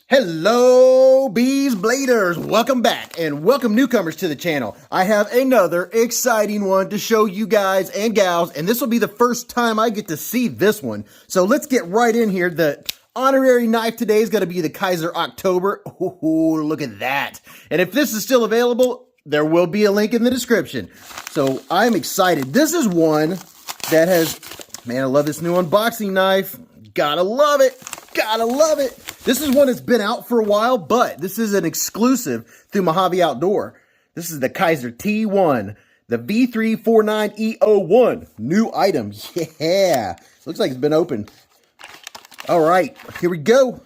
Hello, Beez Bladers. Welcome back and welcome newcomers to the channel. I have another exciting one to show you guys and gals, and this will be the first time I get to see this one. So let's get right in here. The honorary knife today is going to be the KIZER October. Ooh, look at that. And if this is still available, there will be a link in the description. So I'm excited. This is one that has, man, I love this new unboxing knife. Gotta love it. Gotta love it. This is one that's been out for a while, but this is an exclusive through MOJAVE Outdoor. This is the KIZER T1, the V349E01. New item. Yeah. Looks like it's been opened. All right, here we go.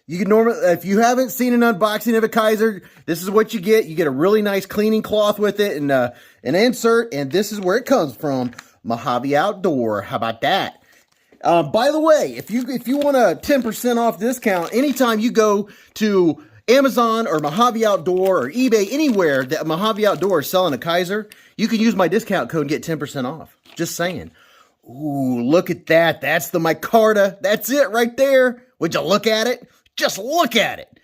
You can normally, if you haven't seen an unboxing of a KIZER, this is what you get. You get a really nice cleaning cloth with it and an insert, and this is where it comes from. MOJAVE Outdoor. How about that? By the way, if you want a 10% off discount, anytime you go to Amazon or MOJAVE Outdoor or eBay, anywhere that MOJAVE Outdoor is selling a KIZER, you can use my discount code and get 10% off. Just saying. Ooh, look at that. That's the micarta. That's it right there. Would you look at it? Just look at it.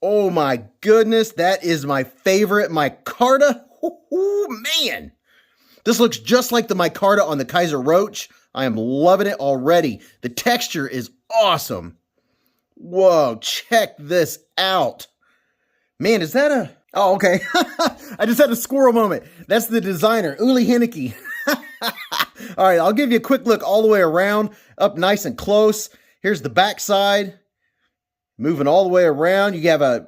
Oh my goodness. That is my favorite micarta. Ooh, man. This looks just like the micarta on the KIZER Roach. I am loving it already. The texture is awesome. Whoa, check this out. Man, is that a... Oh, okay. I just had a squirrel moment. That's the designer, Uli Henneke. All right, I'll give you a quick look all the way around, up nice and close. Here's the back side. Moving all the way around. You have a...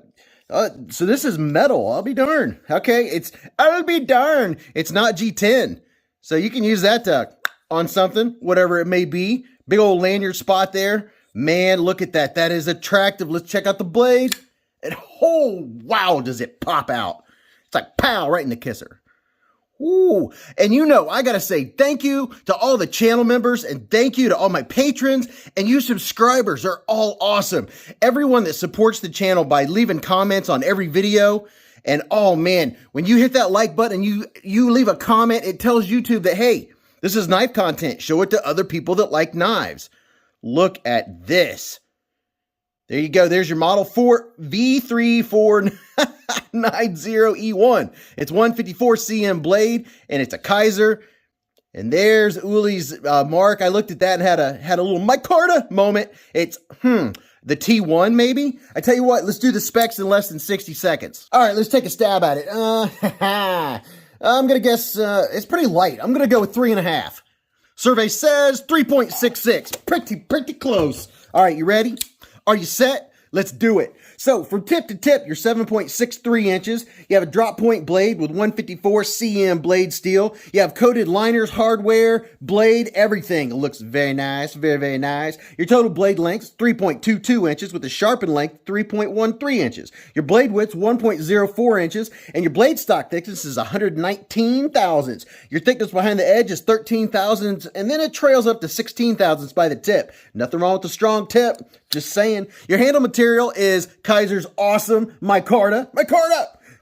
so this is metal. I'll be darned. Okay, I'll be darned. It's not G10. So you can use that to... on something, whatever it may be. Big old lanyard spot there. Man, look at that. That is attractive. Let's check out the blade. And oh, wow, does it pop out. It's like pow, right in the kisser. Ooh, and you know, I gotta say thank you to all the channel members and thank you to all my patrons and you subscribers are all awesome. Everyone that supports the channel by leaving comments on every video. And oh man, when you hit that like button, you leave a comment, it tells YouTube that, hey, this is knife content. Show it to other people that like knives. Look at this. There you go. There's your model 4 V349E1. It's 154 cm blade, and it's a KIZER. And there's Uli's mark. I looked at that and had a little micarta moment. It's, the T1 maybe? I tell you what, let's do the specs in less than 60 seconds. All right, let's take a stab at it. I'm going to guess it's pretty light. I'm going to go with 3.5. Survey says 3.66. Pretty close. All right, you ready? Are you set? Let's do it. So from tip to tip, you're 7.63 inches. You have a drop point blade with 154 cm blade steel. You have coated liners, hardware, blade, everything. It looks very nice, very nice. Your total blade length is 3.22 inches with a sharpened length 3.13 inches. Your blade width 1.04 inches and your blade stock thickness is 119 thousandths. Your thickness behind the edge is 13 thousandths and then it trails up to 16 thousandths by the tip. Nothing wrong with the strong tip. Just saying. Your handle material is KIZER's awesome micarta.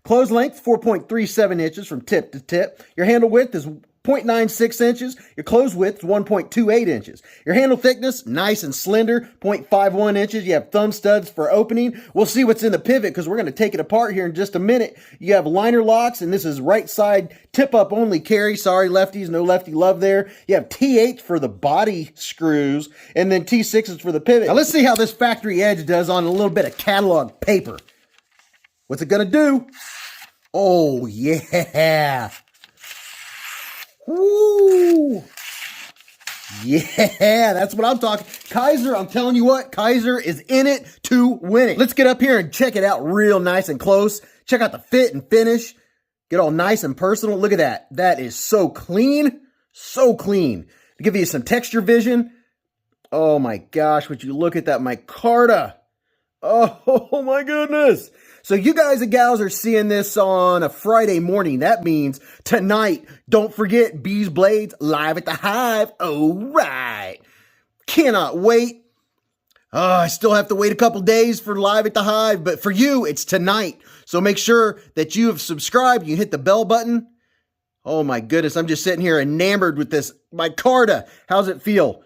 Close length, 4.37 inches from tip to tip. Your handle width is 0.96 inches. Your close width is 1.28 inches. Your handle thickness, nice and slender, 0.51 inches. You have thumb studs for opening. We'll see what's in the pivot because we're going to take it apart here in just a minute. You have liner locks, and this is right side tip-up only carry. Sorry, lefties, no lefty love there. You have T8 for the body screws, and then T6s for the pivot. Now let's see how this factory edge does on a little bit of catalog paper. What's it going to do? Oh, yeah. Woo! Yeah, that's what I'm talking. KIZER, I'm telling you what, KIZER is in it to win it. Let's get up here and check it out real nice and close. Check out the fit and finish. Get all nice and personal. Look at that. That is so clean. So clean. To give you some texture vision. Oh my gosh, would you look at that micarta. Oh my goodness. So you guys and gals are seeing this on a Friday morning. That means tonight, don't forget Beez Blades live at the Hive. All right. Cannot wait. I still have to wait a couple days for live at the Hive, but for you, it's tonight. So make sure that you have subscribed. You hit the bell button. Oh my goodness, I'm just sitting here enamored with this micarta. How's it feel?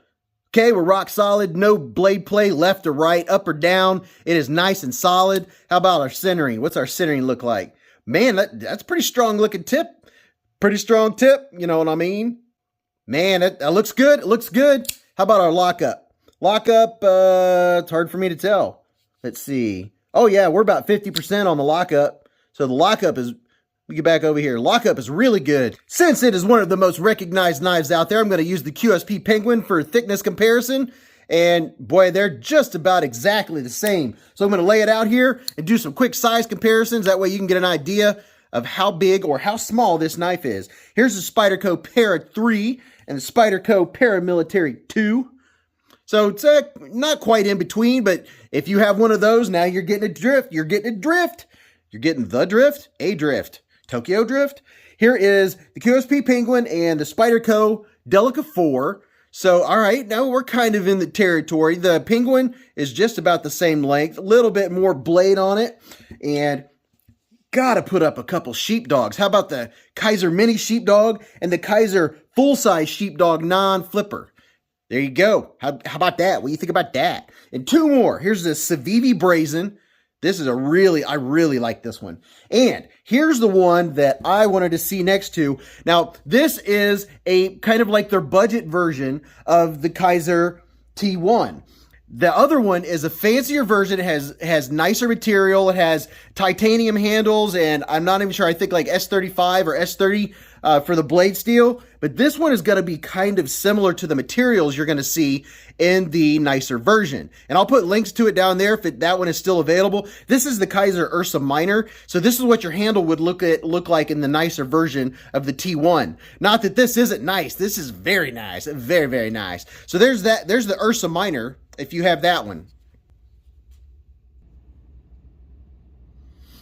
Okay, we're rock solid. No blade play left or right, up or down. It is nice and solid. How about our centering? What's our centering look like? Man, that's pretty strong looking tip. Pretty strong tip, you know what I mean? Man, that looks good. It looks good. How about our lockup? Lockup, it's hard for me to tell. Let's see. Oh yeah, we're about 50% on the lockup. So the lockup is, we get back over here. Lockup is really good. Since it is one of the most recognized knives out there, I'm going to use the QSP Penguin for thickness comparison. And boy, they're just about exactly the same. So I'm going to lay it out here and do some quick size comparisons. That way you can get an idea of how big or how small this knife is. Here's the Spyderco Para 3 and the Spyderco Paramilitary 2. So it's not quite in between, but if you have one of those, now you're getting a drift. You're getting a drift. You're getting the drift, a drift. Tokyo Drift. Here is the QSP Penguin and the Spyderco Delica 4. So, all right, now we're kind of in the territory. The Penguin is just about the same length, a little bit more blade on it, and gotta put up a couple sheepdogs. How about the KIZER Mini Sheepdog and the KIZER Full-Size Sheepdog Non-Flipper? There you go. How about that? What do you think about that? And two more. Here's the Civivi Brazen. This is I really like this one. And here's the one that I wanted to see next to. Now, this is a kind of like their budget version of the KIZER T1. The other one is a fancier version. It has nicer material. It has titanium handles, and I'm not even sure. I think like S35 or S30 for the blade steel. But this one is going to be kind of similar to the materials you're going to see in the nicer version. And I'll put links to it down there if that one is still available. This is the KIZER Ursa Minor. So this is what your handle would look like in the nicer version of the T1. Not that this isn't nice. This is very nice. Very, very nice. So there's that. There's the Ursa Minor if you have that one.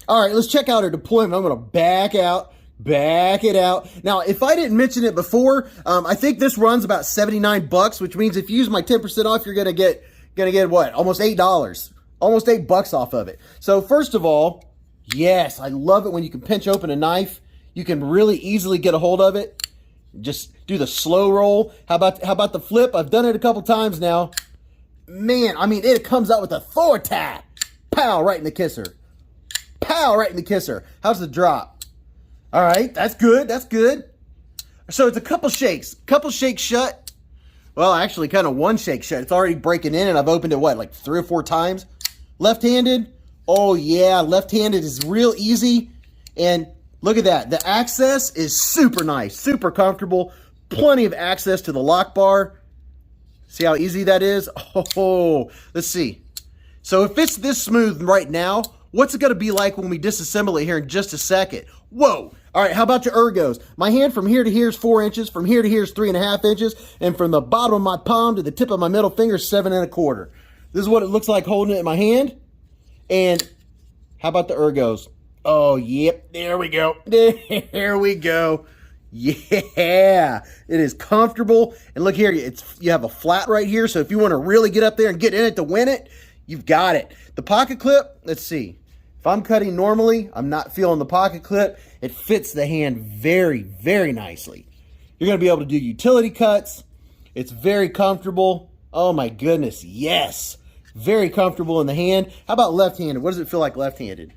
All right, let's check out our deployment. I'm going to back it out. Now, if I didn't mention it before, I think this runs about $79, which means if you use my 10% off, you're gonna get what? Almost $8. Almost $8 off of it. So first of all, yes, I love it when you can pinch open a knife. You can really easily get a hold of it. Just do the slow roll. How about the flip? I've done it a couple times now. Man, I mean, it comes out with authority. Pow, right in the kisser. Pow, right in the kisser. How's the drop? All right, that's good. That's good. So it's a couple shakes shut. Well, actually, kind of one shake shut. It's already breaking in, and I've opened it, what, like 3 or 4 times? Left-handed? Oh, yeah, left-handed is real easy. And look at that. The access is super nice, super comfortable. Plenty of access to the lock bar. See how easy that is? Oh, let's see. So if it's this smooth right now, what's it going to be like when we disassemble it here in just a second? Whoa. All right, how about your ergos? My hand from here to here is 4 inches, from here to here is 3.5 inches, and from the bottom of my palm to the tip of my middle finger is 7.25. This is what it looks like holding it in my hand. And how about the ergos? Oh, yep, there we go. There we go. Yeah, it is comfortable. And look here, you have a flat right here, so if you want to really get up there and get in it to win it, you've got it. The pocket clip, let's see. If I'm cutting normally, I'm not feeling the pocket clip. It fits the hand very, very nicely. You're going to be able to do utility cuts. It's very comfortable. Oh my goodness, yes. Very comfortable in the hand. How about left-handed? What does it feel like left-handed?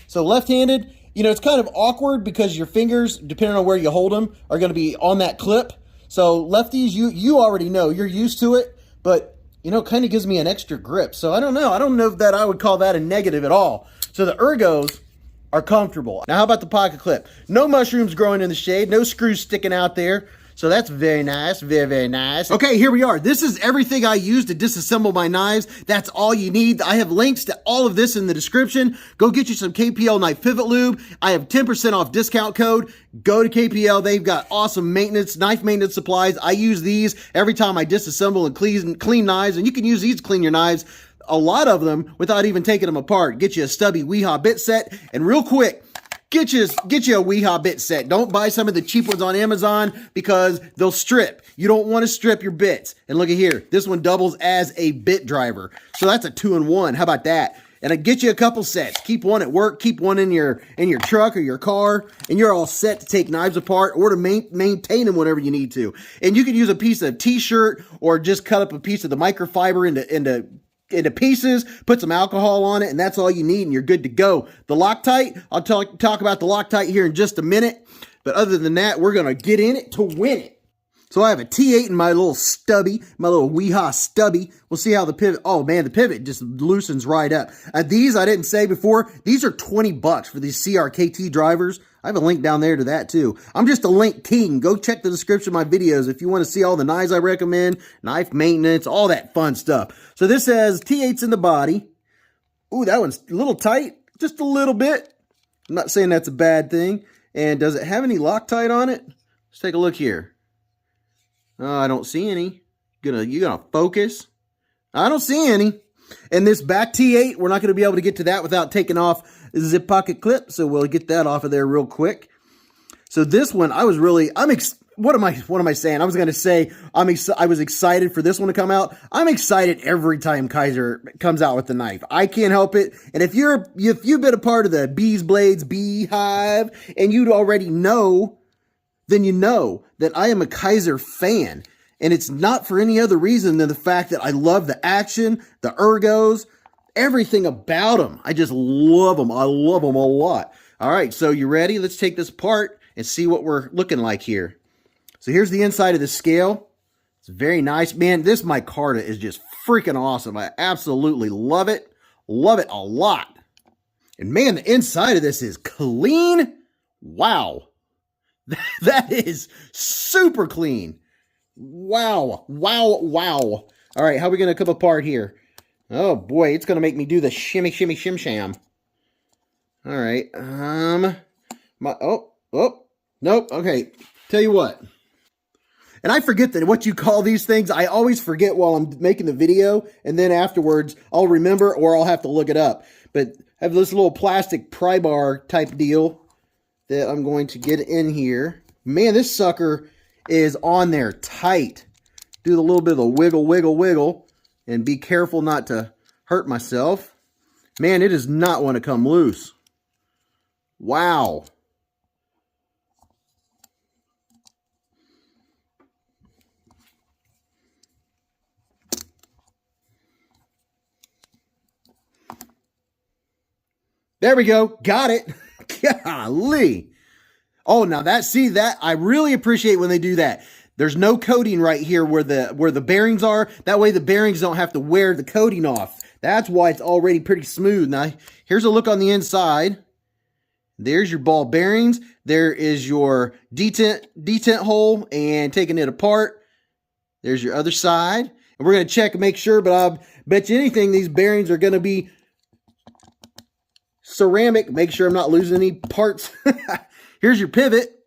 So left-handed, you know, it's kind of awkward because your fingers, depending on where you hold them, are going to be on that clip. So lefties, you already know. You're used to it, but, you know, it kind of gives me an extra grip. So I don't know. I don't know that I would call that a negative at all. So the ergos are comfortable. Now, how about the pocket clip? No mushrooms growing in the shade, no screws sticking out there. So that's very nice, very, very nice. Okay, here we are. This is everything I use to disassemble my knives. That's all you need. I have links to all of this in the description. Go get you some KPL Knife Pivot Lube. I have 10% off discount code. Go to KPL. They've got awesome knife maintenance supplies. I use these every time I disassemble and clean knives, and you can use these to clean your knives, a lot of them, without even taking them apart. Get you a stubby Weehaw bit set, and real quick, get you a Weehaw bit set. Don't buy some of the cheap ones on Amazon because they'll strip. You don't want to strip your bits. And look at here. This one doubles as a bit driver. So that's a 2-in-1. How about that? And I get you a couple sets. Keep one at work, keep one in your truck or your car, and you're all set to take knives apart or to maintain them whenever you need to. And you can use a piece of t-shirt or just cut up a piece of the microfiber into pieces, put some alcohol on it, and that's all you need, and you're good to go. The Loctite, I'll talk about the Loctite here in just a minute, but other than that, we're going to get in it to win it. So I have a T8 in my little stubby, my little Weehaw stubby. We'll see how the pivot, oh man, the pivot just loosens right up. These, I didn't say before, these are 20 bucks for these CRKT drivers. I have a link down there to that too. I'm just a link king. Go check the description of my videos if you want to see all the knives I recommend, knife maintenance, all that fun stuff. So this has T8s in the body. Ooh, that one's a little tight, just a little bit. I'm not saying that's a bad thing. And does it have any Loctite on it? Let's take a look here. Oh, I don't see any. You gonna focus? I don't see any. And this back T8, we're not going to be able to get to that without taking off the zip pocket clip. So we'll get that off of there real quick. So this one, what am I saying? I was going to say, I was excited for this one to come out. I'm excited every time KIZER comes out with the knife. I can't help it. And if you've been a part of the Beez Blades Beehive and you'd already know, then you know that I am a KIZER fan. And it's not for any other reason than the fact that I love the action, the ergos, everything about them. I just love them. I love them a lot. All right, so you ready? Let's take this apart and see what we're looking like here. So here's the inside of the scale. It's very nice. Man, this micarta is just freaking awesome. I absolutely love it. Love it a lot. And man, the inside of this is clean. Wow. That is super clean. Wow. Wow. Wow. All right, how are we going to come apart here? Oh, boy, it's going to make me do the shimmy, shimmy, shim, sham. All right. Nope. Okay, tell you what. And I forget that what you call these things. I always forget while I'm making the video, and then afterwards I'll remember or I'll have to look it up. But I have this little plastic pry bar type deal that I'm going to get in here. Man, this sucker is on there tight. Do a little bit of a wiggle, wiggle, wiggle, and be careful not to hurt myself. Man, it does not want to come loose. Wow. There we go. Got it. Golly. Oh, now that I really appreciate when they do that. There's no coating right here where the bearings are. That way the bearings don't have to wear the coating off. That's why it's already pretty smooth. Now, here's a look on the inside. There's your ball bearings. There is your detent hole, and taking it apart. There's your other side. And we're going to check and make sure, but I bet you anything these bearings are going to be ceramic. Make sure I'm not losing any parts. Here's your pivot,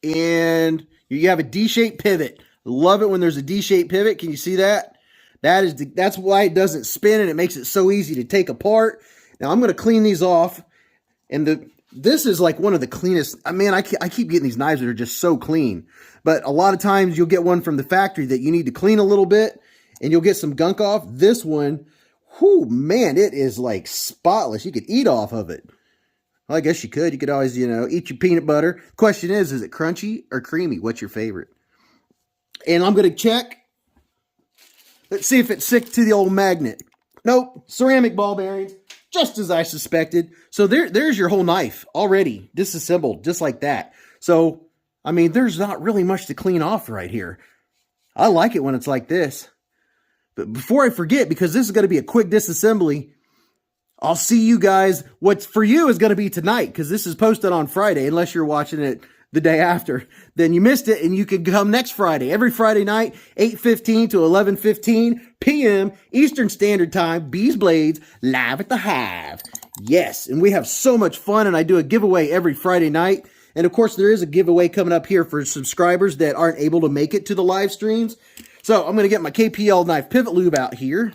and you have a D-shaped pivot. Love it when there's a D-shaped pivot. Can you see that? That's why it doesn't spin, and it makes it so easy to take apart. Now I'm going to clean these off, and this is like one of the cleanest. I mean, I keep getting these knives that are just so clean, but a lot of times you'll get one from the factory that you need to clean a little bit, and you'll get some gunk off. This one, whoo, man, it is like spotless. You could eat off of it. Well, I guess you could. You could always, eat your peanut butter. Question is it crunchy or creamy? What's your favorite? And I'm going to check. Let's see if it's sick to the old magnet. Nope. Ceramic ball bearings. Just as I suspected. So there's your whole knife already disassembled just like that. So, I mean, there's not really much to clean off right here. I like it when it's like this. But before I forget, because this is going to be a quick disassembly, I'll see you guys. What's for you is going to be tonight, because this is posted on Friday, unless you're watching it the day after. Then you missed it, and you can come next Friday. Every Friday night, 8:15 to 11:15 p.m. Eastern Standard Time, Beez Blades, live at the Hive. Yes, and we have so much fun, and I do a giveaway every Friday night. And, of course, there is a giveaway coming up here for subscribers that aren't able to make it to the live streams. So I'm going to get my KPL knife pivot lube out here.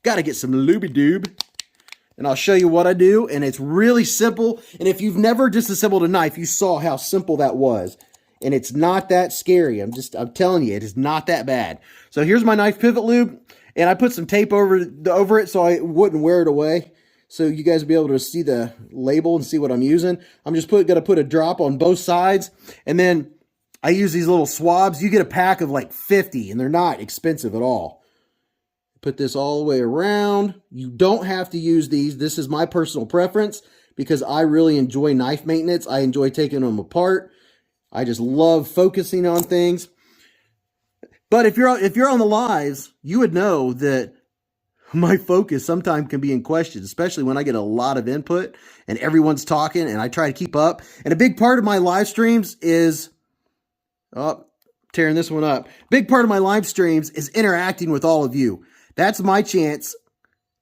Got to get some Lube-a-dube. And I'll show you what I do, and it's really simple. And if you've never disassembled a knife, you saw how simple that was. And it's not that scary. I'm telling you, it is not that bad. So here's my knife pivot lube, and I put some tape over it so I wouldn't wear it away. so you guys will be able to see the label and see what I'm using. I'm just going to put a drop on both sides, and then I use these little swabs. You get a pack of like 50, and they're not expensive at all. Put this all the way around. You don't have to use these. This is my personal preference because I really enjoy knife maintenance. I enjoy taking them apart. I just love focusing on things. But if you're on the lives, you would know that my focus sometimes can be in question, especially when I get a lot of input and everyone's talking and I try to keep up. And a big part of my live streams is, oh, tearing this one up. Big part of my live streams is interacting with all of you. That's my chance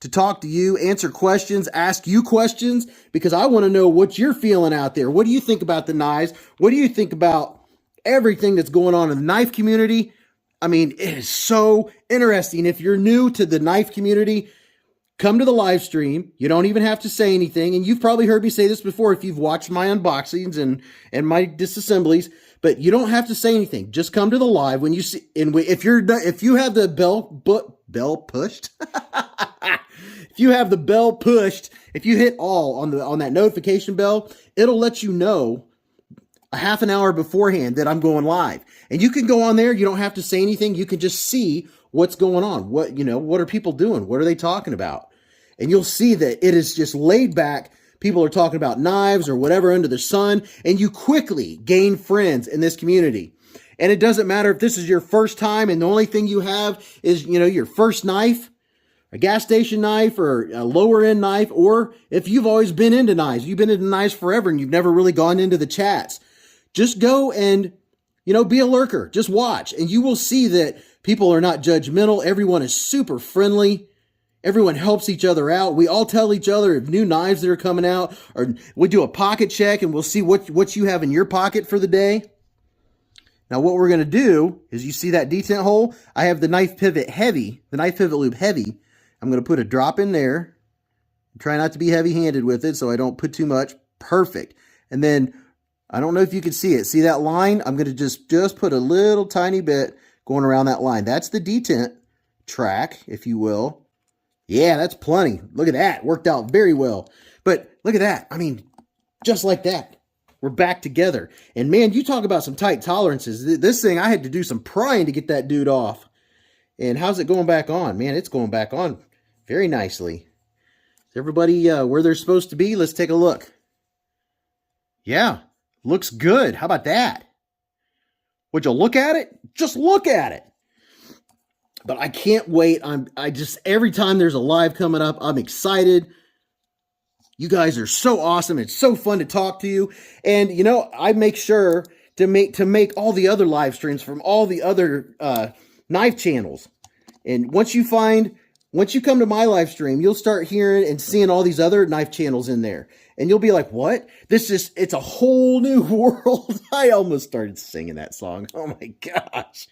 to talk to you, answer questions, ask you questions, because I want to know what you're feeling out there. What do you think about the knives? What do you think about everything that's going on in the knife community? I mean, it is so interesting. If you're new to the knife community, come to the live stream. You don't even have to say anything. And you've probably heard me say this before if you've watched my unboxings and my disassemblies, but you don't have to say anything. Just come to the live when you see, and if you have the bell pushed, if you have the bell pushed, if you hit all on that notification bell, it'll let you know a half an hour beforehand that I'm going live. And you can go on there. You don't have to say anything. You can just see what's going on. What are people doing? What are they talking about? And you'll see that it is just laid back. People are talking about knives or whatever under the sun, and you quickly gain friends in this community. And it doesn't matter if this is your first time and the only thing you have is, your first knife, a gas station knife or a lower end knife, or if you've always been into knives, you've been into knives forever and you've never really gone into the chats. Just go and, be a lurker. Just watch, and you will see that people are not judgmental. Everyone is super friendly. Everyone helps each other out. We all tell each other of new knives that are coming out, or we do a pocket check and we'll see what you have in your pocket for the day. Now, what we're going to do is, you see that detent hole? I have the knife pivot heavy, the knife pivot lube heavy. I'm going to put a drop in there. Try not to be heavy-handed with it so I don't put too much. Perfect. And then, I don't know if you can see it. See that line? I'm going to just put a little tiny bit going around that line. That's the detent track, if you will. Yeah, that's plenty. Look at that. Worked out very well. But look at that. I mean, just like that, we're back together. And man, you talk about some tight tolerances. This thing, I had to do some prying to get that dude off. And how's it going back on? Man, it's going back on very nicely. Is everybody where they're supposed to be? Let's take a look. Yeah, looks good. How about that? Would you look at it? Just look at it. But I can't wait. Every time there's a live coming up, I'm excited. You guys are so awesome. It's so fun to talk to you. And, I make sure to make all the other live streams from all the other knife channels. And once you come to my live stream, you'll start hearing and seeing all these other knife channels in there. And you'll be like, what? It's a whole new world. I almost started singing that song. Oh my gosh.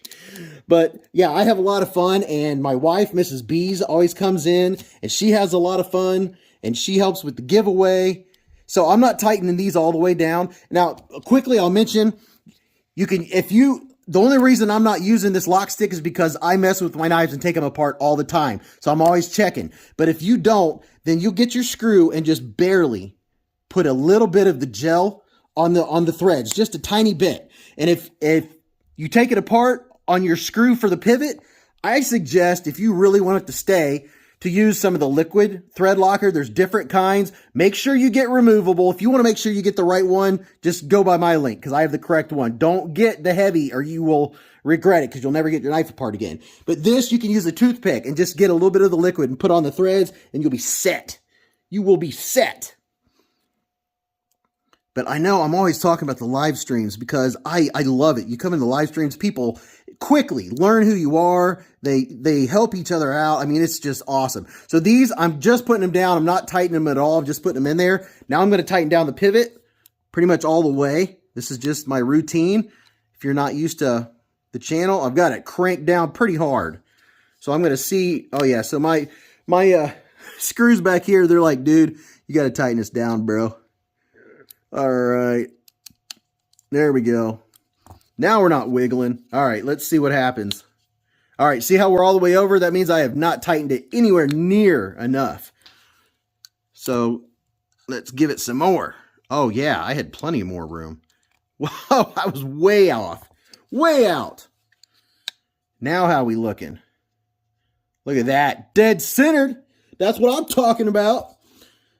But yeah, I have a lot of fun. And my wife, Mrs. Beez, always comes in and she has a lot of fun and she helps with the giveaway. So I'm not tightening these all the way down. Now, quickly, I'll mention, the only reason I'm not using this lock stick is because I mess with my knives and take them apart all the time. So I'm always checking. But if you don't, then you'll get your screw and just barely put a little bit of the gel on the threads, just a tiny bit. And if you take it apart on your screw for the pivot, I suggest, if you really want it to stay, to use some of the liquid thread locker. There's different kinds. Make sure you get removable. If you want to make sure you get the right one, just go by my link because I have the correct one. Don't get the heavy or you will regret it because you'll never get your knife apart again. But this, you can use a toothpick and just get a little bit of the liquid and put on the threads and you'll be set. You will be set. But I know I'm always talking about the live streams because I love it. You come in the live streams, people quickly learn who you are. They help each other out. I mean, it's just awesome. So these, I'm just putting them down. I'm not tightening them at all. I'm just putting them in there. Now I'm going to tighten down the pivot pretty much all the way. This is just my routine. If you're not used to the channel, I've got it cranked down pretty hard. So I'm going to see, oh yeah, so my screws back here, they're like, dude, you got to tighten this down, bro. All right, there we go. Now we're not wiggling. All right, let's see what happens. All right, see how we're all the way over? That means I have not tightened it anywhere near enough. So let's give it some more. Oh yeah, I had plenty more room. Whoa, I was way off. Way out. Now how we looking? Look at that. Dead centered. That's what I'm talking about.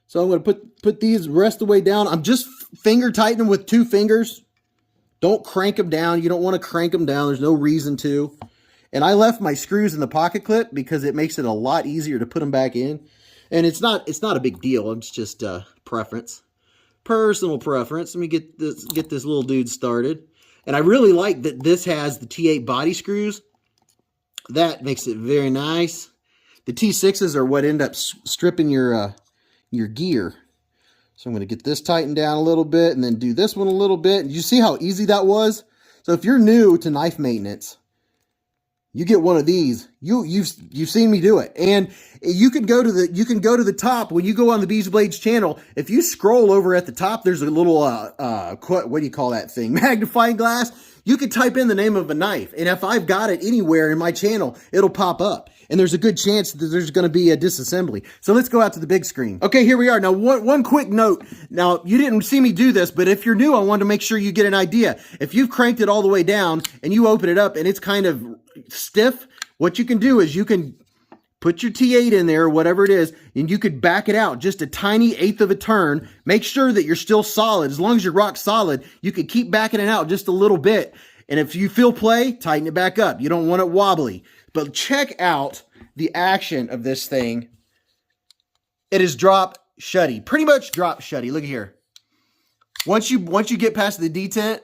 So I'm going to put these rest of the way down. I'm just finger tightening with 2 fingers. Don't crank them down. You don't want to crank them down. There's no reason to. And I left my screws in the pocket clip because it makes it a lot easier to put them back in. And it's not a big deal. It's just preference. Personal preference. Let me get this little dude started. And I really like that this has the T8 body screws. That makes it very nice. The T6s are what end up stripping your gear. So I'm going to get this tightened down a little bit and then do this one a little bit. And you see how easy that was? So if you're new to knife maintenance, you get one of these. You've seen me do it. And you can go to the top when you go on the Beez Blades channel. If you scroll over at the top, there's a little what do you call that thing? Magnifying glass. You can type in the name of a knife, and if I've got it anywhere in my channel, it'll pop up. And there's a good chance that there's going to be a disassembly. So let's go out to the big screen. Okay, here we are. Now, one quick note. Now, you didn't see me do this, but if you're new, I wanted to make sure you get an idea. If you've cranked it all the way down and you open it up and it's kind of stiff, what you can do is you can put your T8 in there, whatever it is, and you could back it out just a tiny 1/8 of a turn. Make sure that you're still solid. As long as you're rock solid, you could keep backing it out just a little bit. And if you feel play, tighten it back up. You don't want it wobbly. But check out the action of this thing. It is drop shutty. Pretty much drop shutty. Look at here. Once you get past the detent,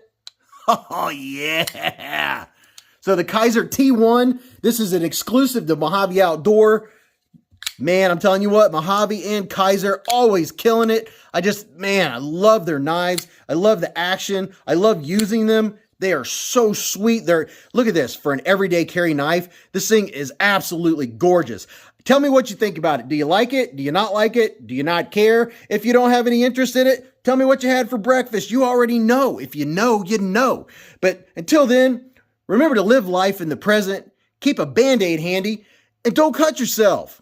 oh yeah. So the KIZER T1, this is an exclusive to Mojave Outdoor. Man, I'm telling you what, Mojave and KIZER always killing it. I love their knives. I love the action. I love using them. They are so sweet. Look at this, for an everyday carry knife. This thing is absolutely gorgeous. Tell me what you think about it. Do you like it? Do you not like it? Do you not care? If you don't have any interest in it, tell me what you had for breakfast. You already know. If you know, you know. But until then, remember to live life in the present, keep a Band-Aid handy, and don't cut yourself.